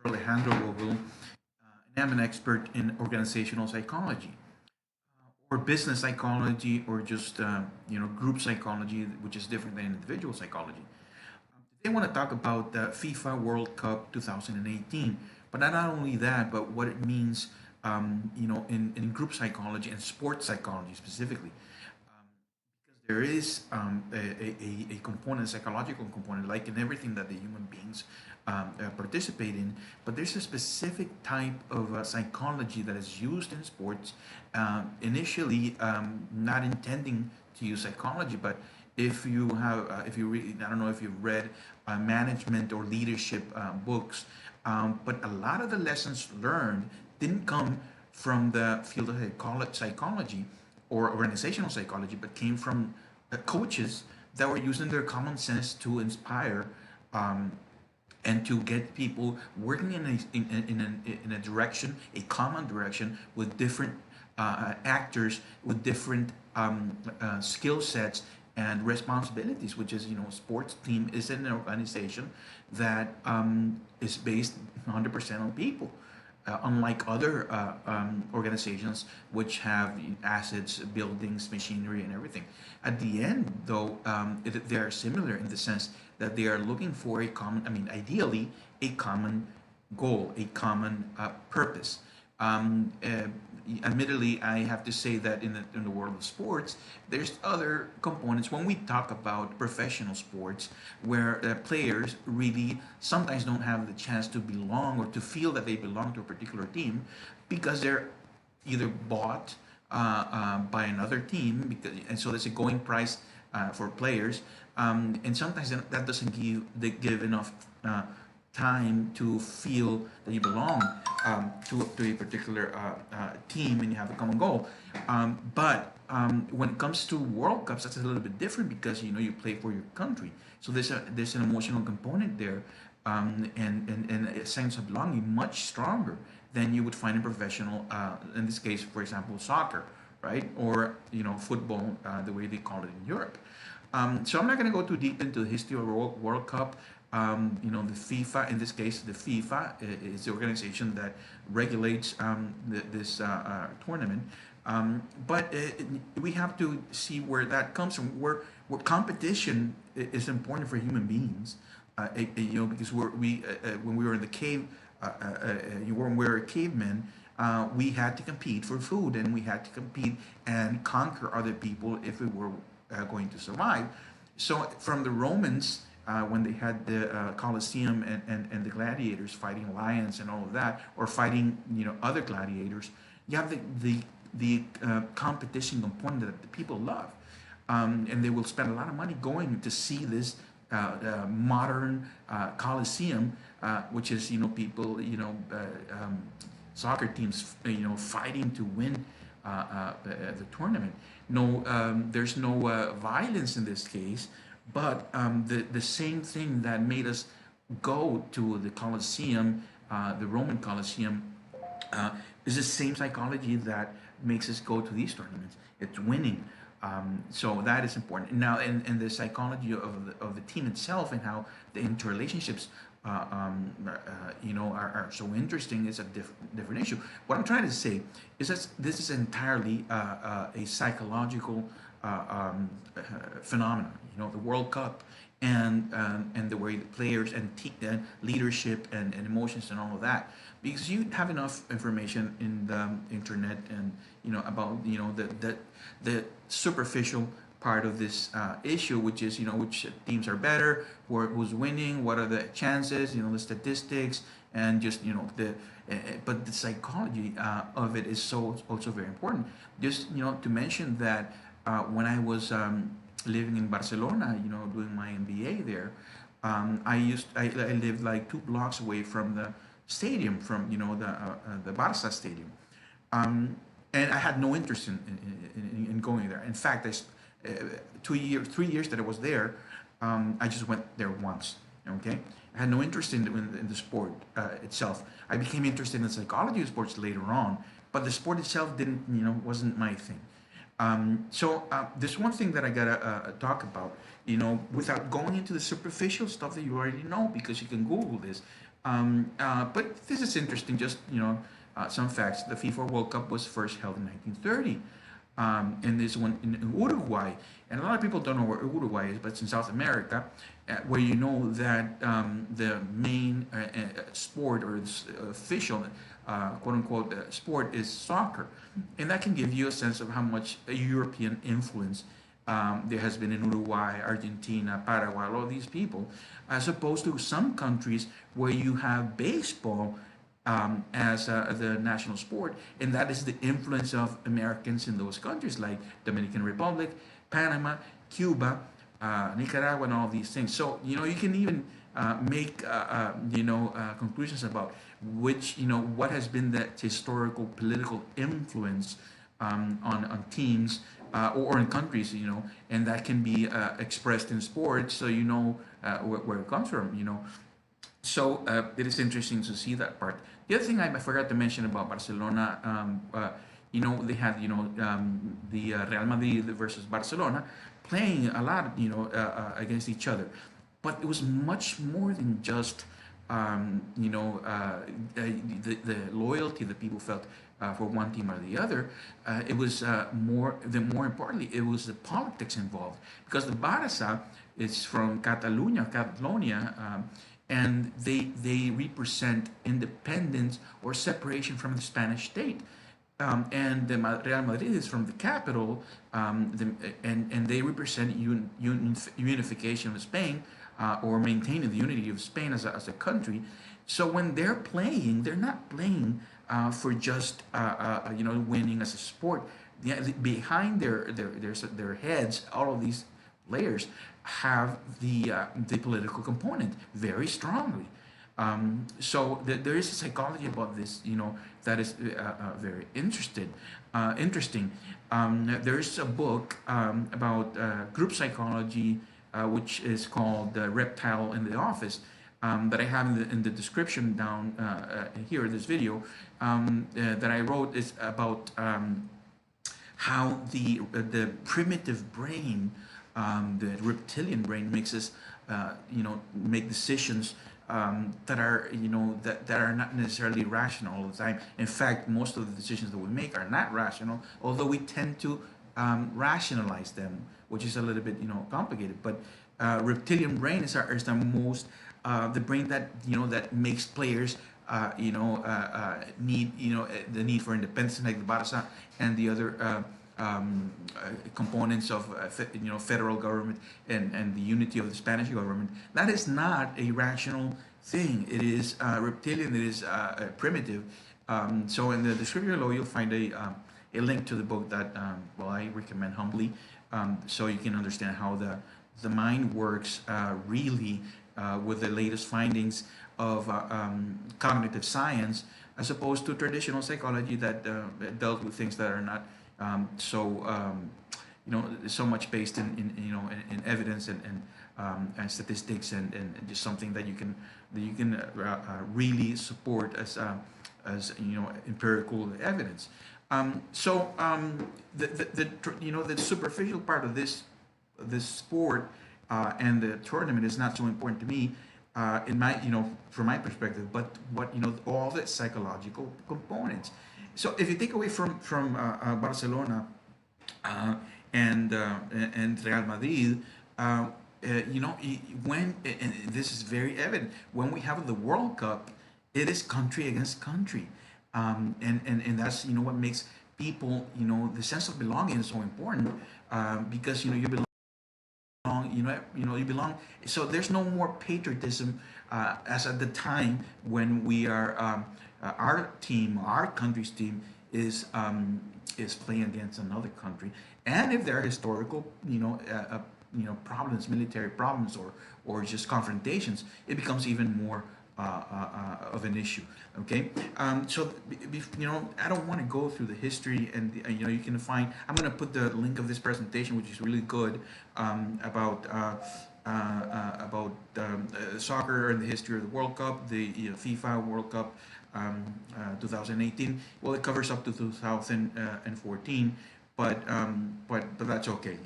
Alejandro Vogel, and I'm an expert in organizational psychology or business psychology or just group psychology, which is different than individual psychology. They want to talk about the FIFA World Cup 2018, but not only that, but what it means, in group psychology and sports psychology specifically. Because there is a component, a psychological component, like in everything that the human beings participate in, but there's a specific type of psychology that is used in sports, initially not intending to use psychology, but if you read, I don't know if you've read management or leadership books, but a lot of the lessons learned didn't come from the field of psychology or organizational psychology, but came from coaches that were using their common sense to inspire um, and to get people working in a direction, a common direction with different actors with different skill sets and responsibilities, which is, sports team is an organization that is based 100% on people, unlike other organizations which have assets, buildings, machinery, and everything. At the end, though, they are similar in the sense that they are looking for a common, I mean, ideally, a common goal, a common purpose. Um, uh, Admittedly, I have to say that in the world of sports, there's other components when we talk about professional sports where players really sometimes don't have the chance to belong or to feel that they belong to a particular team because they're either bought by another team because, and so there's a going price for players, and sometimes that doesn't give enough time to feel that you belong to a particular team and you have a common goal. But when it comes to World Cups, that's a little bit different because you play for your country. So there's an emotional component there, and a sense of belonging much stronger than you would find in professional. In this case, for example, soccer, right, or football, the way they call it in Europe. So I'm not going to go too deep into the history of World Cup. The FIFA, in this case, the FIFA is the organization that regulates this tournament. But we have to see where that comes from, where competition is important for human beings. Because when we were in the cave, when we were cavemen, we had to compete for food, and we had to compete and conquer other people if we were going to survive. So from the Romans, when they had the Colosseum and the gladiators fighting lions and all of that, or fighting other gladiators, you have the competition component that the people love, and they will spend a lot of money going to see this modern Colosseum, which is people soccer teams fighting to win the tournament. No, there's no violence in this case, but the same thing that made us go to the Colosseum, the Roman Colosseum, uh, is the same psychology that makes us go to these tournaments. It's winning. So that is important. Now, and the psychology of the team itself and how the interrelationships, are so interesting is a different issue. What I'm trying to say is that this is entirely a psychological phenomenon. The World Cup and the way the players and leadership and emotions and all of that, because you have enough information in the internet and about the superficial part of this issue, which is which teams are better, who's winning, what are the chances, the statistics, and just but the psychology of it is so also very important. Just to mention that when I was living in Barcelona, doing my MBA there, I lived like 2 blocks away from the stadium, from the Barça stadium, um, and I had no interest in going there. In fact, 2 years, 3 years that I was there, I just went there once. Okay, I had no interest in the sport itself. I became interested in the psychology of sports later on, but the sport itself didn't, wasn't my thing. There's one thing that I gotta talk about, without going into the superficial stuff that you already know because you can Google this. But this is interesting. Just some facts. The FIFA World Cup was first held in 1930, and this one in Uruguay. And a lot of people don't know where Uruguay is, but it's in South America, where you know that the main sport or official quote unquote sport is soccer, and that can give you a sense of how much European influence there has been in Uruguay, Argentina, Paraguay, all these people, as opposed to some countries where you have baseball as the national sport, and that is the influence of Americans in those countries like Dominican Republic, Panama, Cuba, Nicaragua, and all these things. So you can even make conclusions about which what has been the historical political influence on teams or in countries, and that can be expressed in sports, so where it comes from. So it is interesting to see that part. The other thing I forgot to mention about Barcelona, they had the Real Madrid versus Barcelona playing a lot, against each other, but it was much more than just the loyalty that people felt for one team or the other. It was more importantly, it was the politics involved, because the Barça is from Catalonia, and they represent independence or separation from the Spanish state. And the Real Madrid is from the capital, and they represent unification of Spain, or maintaining the unity of Spain as a country. So when they're playing, they're not playing for just winning as a sport. Behind their heads, all of these players have the political component very strongly. There is a psychology about this, that is very interesting. There is a book about group psychology, which is called "Reptile in the Office," that I have in the description down here in this video, that I wrote. Is about how the primitive brain, the reptilian brain, makes us make decisions that are that are not necessarily rational all the time. In fact, most of the decisions that we make are not rational, although we tend to rationalize them, which is a little bit complicated. But reptilian brain is the most the brain that that makes players need the need for independence, like the Barca and the other components of federal government and the unity of the Spanish government. That is not a rational thing. It is reptilian. It is primitive. So in the description below, you'll find a link to the book that I recommend humbly, so you can understand how the mind works really with the latest findings of cognitive science, as opposed to traditional psychology that dealt with things that are not so much based in evidence and statistics and just something that you can really support as empirical evidence. The superficial part of this sport and the tournament is not so important to me, in my from my perspective, but what all the psychological components. So if you take away from Barcelona and Real Madrid, when, and this is very evident, when we have the World Cup, it is country against country, and that's what makes people, the sense of belonging is so important, because you belong, you belong. So there's no more patriotism as at the time when we are our country's team is playing against another country, and if there are historical problems, military problems, or just confrontations, it becomes even more of an issue. Okay, I don't want to go through the history, and you can find. I'm going to put the link of this presentation, which is really good, about soccer and the history of the World Cup, the FIFA World Cup 2018. Well, it covers up to 2014. but that's okay.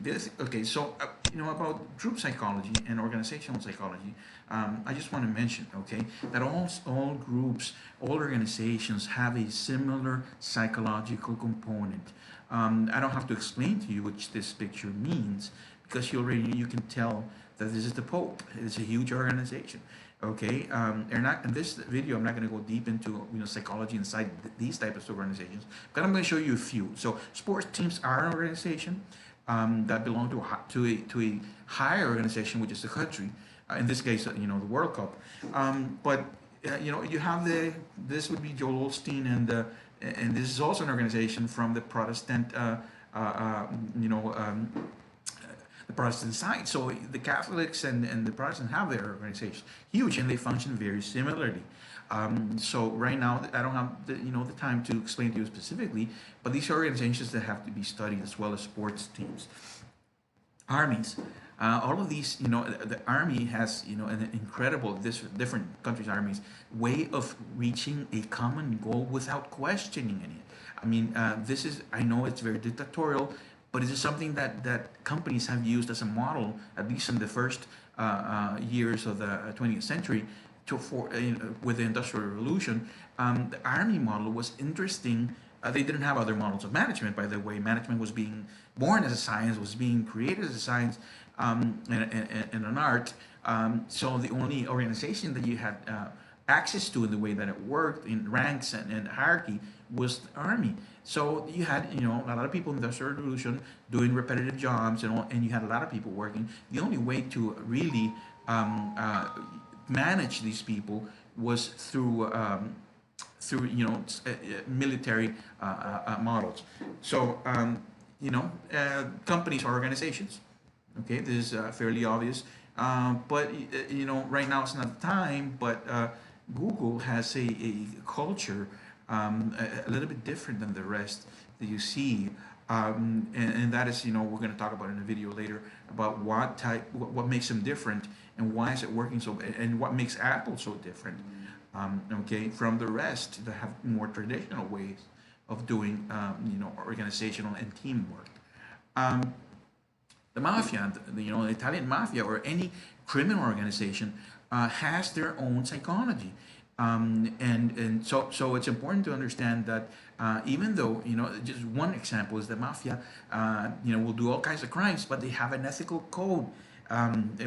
This okay. So about group psychology and organizational psychology, I just want to mention, okay, that all groups, all organizations have a similar psychological component. I don't have to explain to you which this picture means, because you can tell that this is the Pope. It's a huge organization. Okay, they're not in this video. I'm not going to go deep into psychology inside these types of organizations, but I'm going to show you a few. So sports teams are an organization that belong to a higher organization, which is the country. In this case, the World Cup. But you have this would be Joel Osteen, and this is also an organization from the Protestant the Protestant side. So the Catholics and the Protestants have their organizations, huge, and they function very similarly. So right now, I don't have the time to explain to you specifically, but these are organizations that have to be studied, as well as sports teams, armies. All of these, the army has, an incredible, different countries' armies, way of reaching a common goal without questioning any. I mean, I know it's very dictatorial, but it is something that companies have used as a model, at least in the first years of the 20th century, with the Industrial Revolution. The army model was interesting. They didn't have other models of management, by the way. Management was being born as a science, was being created as a science, and an art. So the only organization that you had access to in the way that it worked in ranks and hierarchy was the army. So you had a lot of people in the Industrial Revolution doing repetitive jobs, and you had a lot of people working. The only way to really manage these people was through military models. So companies are organizations. Okay, this is fairly obvious. But right now it's not the time. But Google has a culture a little bit different than the rest that you see. And that is, we're going to talk about in a video later about what makes them different, and why is it working so, and what makes Apple so different, okay, from the rest that have more traditional ways of doing, organizational and teamwork. The mafia, the Italian mafia, or any criminal organization has their own psychology. And so it's important to understand that even though, just one example is the mafia, will do all kinds of crimes, but they have an ethical code,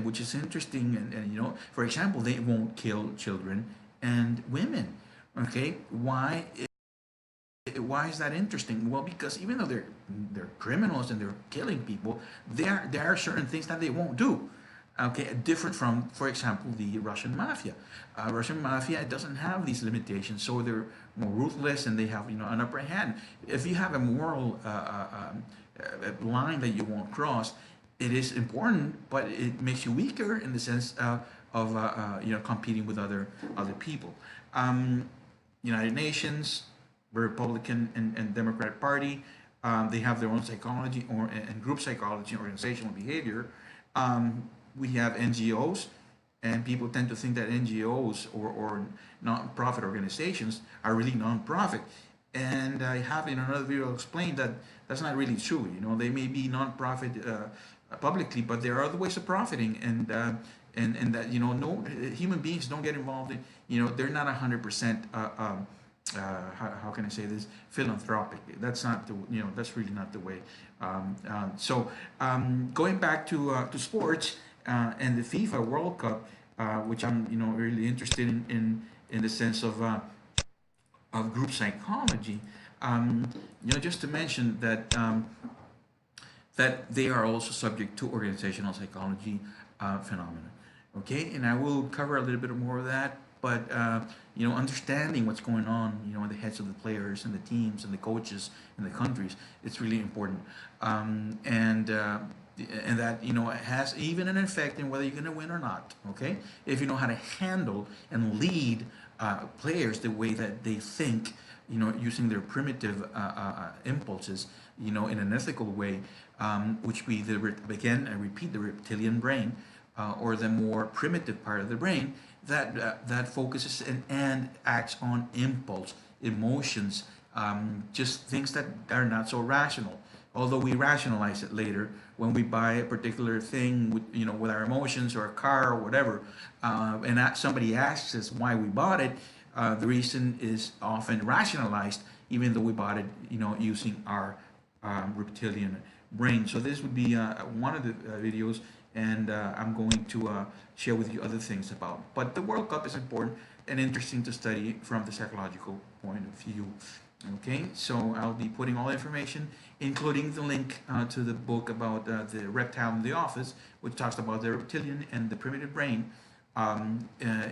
which is interesting. And for example, they won't kill children and women. Okay, why is that interesting? Well, because even though they're criminals and they're killing people, there are certain things that they won't do. Okay, different from, for example, the Russian mafia. Russian mafia doesn't have these limitations, so they're more ruthless, and they have an upper hand. If you have a moral line that you won't cross, it is important, but it makes you weaker in the sense of competing with other people. United Nations, Republican and Democratic Party, they have their own psychology and group psychology, organizational behavior. We have NGOs, and people tend to think that NGOs or non-profit organizations are really non-profit. And I have in another video explained that that's not really true. They may be non-profit publicly, but there are other ways of profiting, and that no human beings don't get involved in. They're not 100%. How can I say this? Philanthropic. That's not the that's really not the way. Going back to sports and the FIFA World Cup, which I'm really interested in the sense of group psychology. Just to mention that that they are also subject to organizational psychology phenomena. Okay, and I will cover a little bit more of that. But understanding what's going on, in the heads of the players and the teams and the coaches and the countries, it's really important. And that it has even an effect in whether you're going to win or not. Okay, if you know how to handle and lead players the way that they think, using their primitive impulses, in an ethical way, which we again I repeat, the reptilian brain, or the more primitive part of the brain that focuses and acts on impulse, emotions, just things that are not so rational. Although we rationalize it later when we buy a particular thing with, with our emotions or a car or whatever, and that somebody asks us why we bought it, the reason is often rationalized, even though we bought it, using our reptilian brain. So this would be one of the videos, and I'm going to share with you other things about. But the World Cup is important and interesting to study from the psychological point of view. Okay, so I'll be putting all information, including the link to the book about the reptile in the office, which talks about the reptilian and the primitive brain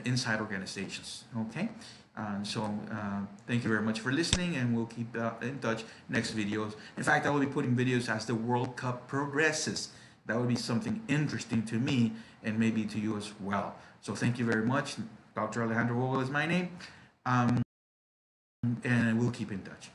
inside organizations. Okay, thank you very much for listening, and we'll keep in touch next videos. In fact, I will be putting videos as the World Cup progresses. That would be something interesting to me and maybe to you as well. So thank you very much. Dr. Alejandro Vogel is my name. And we'll keep in touch.